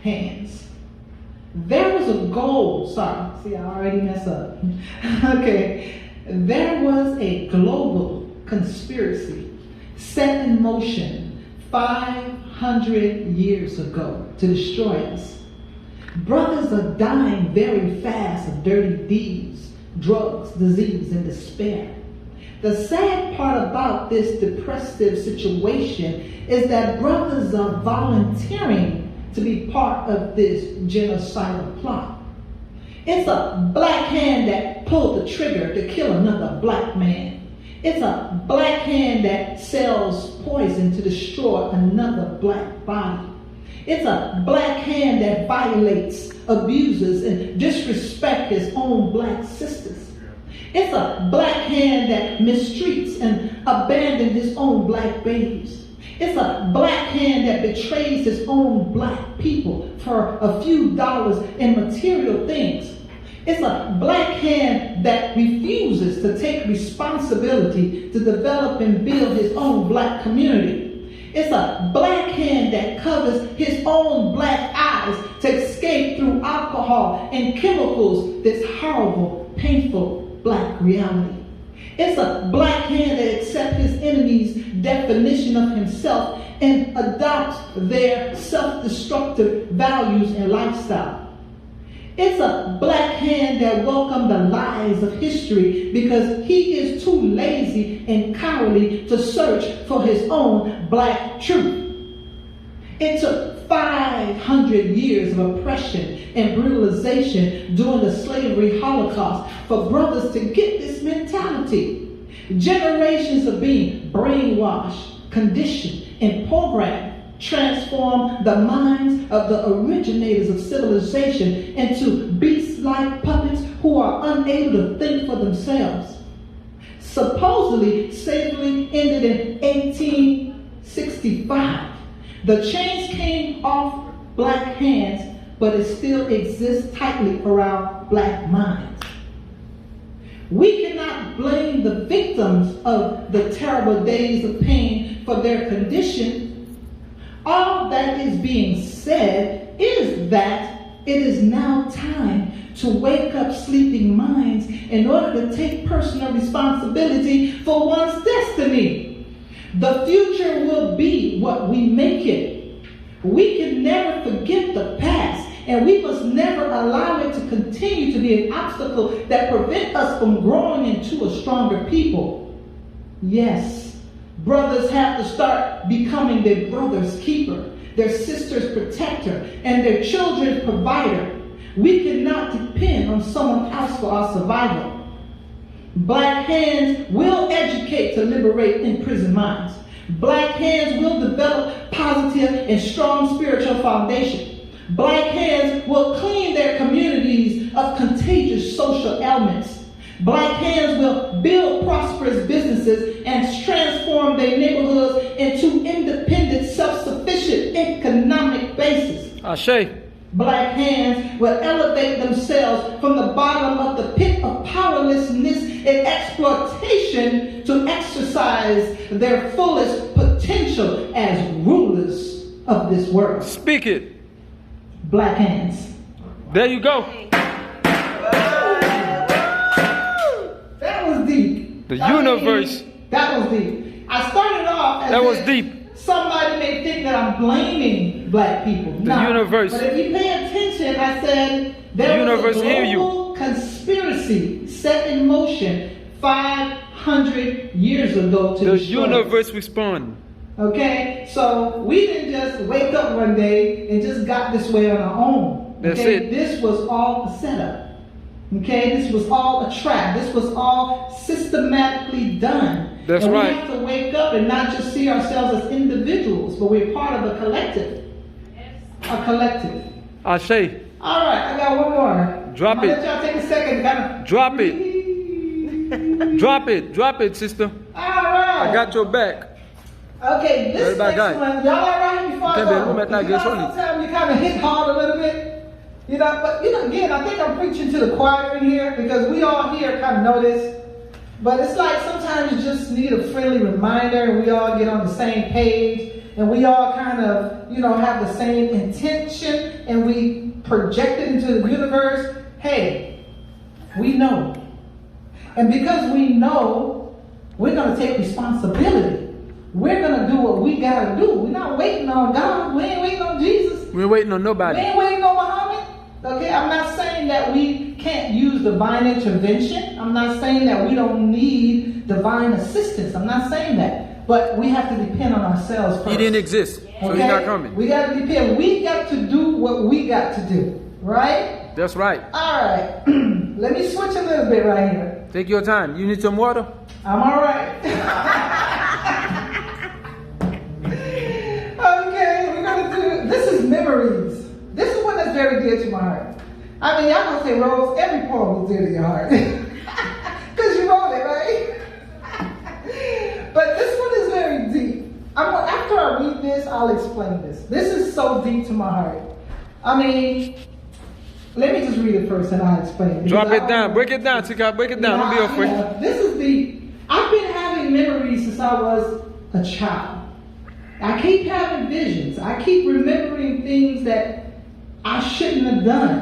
hands. There was a goal, sorry, see I already messed up. Okay, there was a global conspiracy set in motion 500 years ago to destroy us. Brothers are dying very fast of dirty deeds, drugs, disease, and despair. The sad part about this depressive situation is that brothers are volunteering to be part of this genocidal plot. It's a black hand that pulled the trigger to kill another black man. It's a black hand that sells poison to destroy another black body. It's a black hand that violates, abuses, and disrespects his own black sisters. It's a black hand that mistreats and abandons his own black babies. It's a black hand that betrays his own black people for a few dollars in material things. It's a black hand that refuses to take responsibility to develop and build his own black community. It's a black hand that covers his own black eyes to escape through alcohol and chemicals this horrible, painful black reality. It's a black hand that accepts his enemy's definition of himself and adopts their self-destructive values and lifestyle. It's a black hand that welcomes the lies of history because he is too lazy and cowardly to search for his own black truth. It took 500 years of oppression and brutalization during the slavery Holocaust for brothers to get this mentality. Generations of being brainwashed, conditioned, and programmed transform the minds of the originators of civilization into beast-like puppets who are unable to think for themselves. Supposedly, slavery ended in 1865. The chains came off black hands, but it still exists tightly around black minds. We cannot blame the victims of the terrible days of pain for their condition. All that is being said is that it is now time to wake up sleeping minds in order to take personal responsibility for one's destiny. The future will be what we make it. We can never forget the past, and we must never allow it to continue to be an obstacle that prevents us from growing into a stronger people. Yes. Brothers have to start becoming their brother's keeper, their sister's protector, and their children's provider. We cannot depend on someone else for our survival. Black hands will educate to liberate imprisoned minds. Black hands will develop positive and strong spiritual foundation. Black hands will clean their communities of contagious social ailments. Black hands will build prosperous businesses and transform their neighborhoods into independent, self-sufficient economic bases. Ashe. Black hands will elevate themselves from the bottom of the pit of powerlessness and exploitation to exercise their fullest potential as rulers of this world. Speak it. Black hands. There you go. That was deep. The universe. That was deep. I started off as that was deep. Somebody may think that I'm blaming black people. The universe. But if you pay attention, I said there was a global conspiracy set in motion 500 years ago to the destroy universe us. respond. Okay, so we didn't just wake up one day and just got this way on our own. That's okay? it. This was all a setup. Okay, this was all a trap. This was all systematically done. That's and right. We have to wake up and not just see ourselves as individuals, but we're part of a collective. A collective. Ashe. All right, I got one more. Drop I'm it. Let y'all take a second. Drop it. Drop it. Drop it, sister. All right. I got your back. Okay, this Everybody next one, y'all all right before I go? Sometimes you kind of hit hard a little bit. You know, but again, I think I'm preaching to the choir in here because we all here kind of know this. But it's like sometimes you just need a friendly reminder and we all get on the same page and we all kind of, have the same intention and projected into the universe. Hey, we know. And because we know, we're going to take responsibility. We're going to do what we got to do. We're not waiting on God. We ain't waiting on Jesus. We ain't waiting on We nobody. ain't waiting on Muhammad. Okay, I'm not saying that we can't use divine intervention. I'm not saying that we don't need divine assistance. I'm not saying that. But we have to depend on ourselves first. He didn't exist, so Okay? he's not coming. We got to depend. We got to do what we got to do. Right? That's right. All right. Let me switch a little bit right here. Take your time. You need some water? I'm all right. Okay, we're going to do, this is memories. This is one that's very dear to my heart. I mean, y'all gonna say, Rose, every poem is dear to your heart. Because you wrote it, right? But this one is very deep. After I read this, I'll explain this. This is so deep to my heart. I mean, let me just read it first and I'll explain it. Drop it down. Break it down, Tika. Break it down. Don't be afraid. Yeah, this is I've been having memories since I was a child. I keep having visions. I keep remembering things that I shouldn't have done.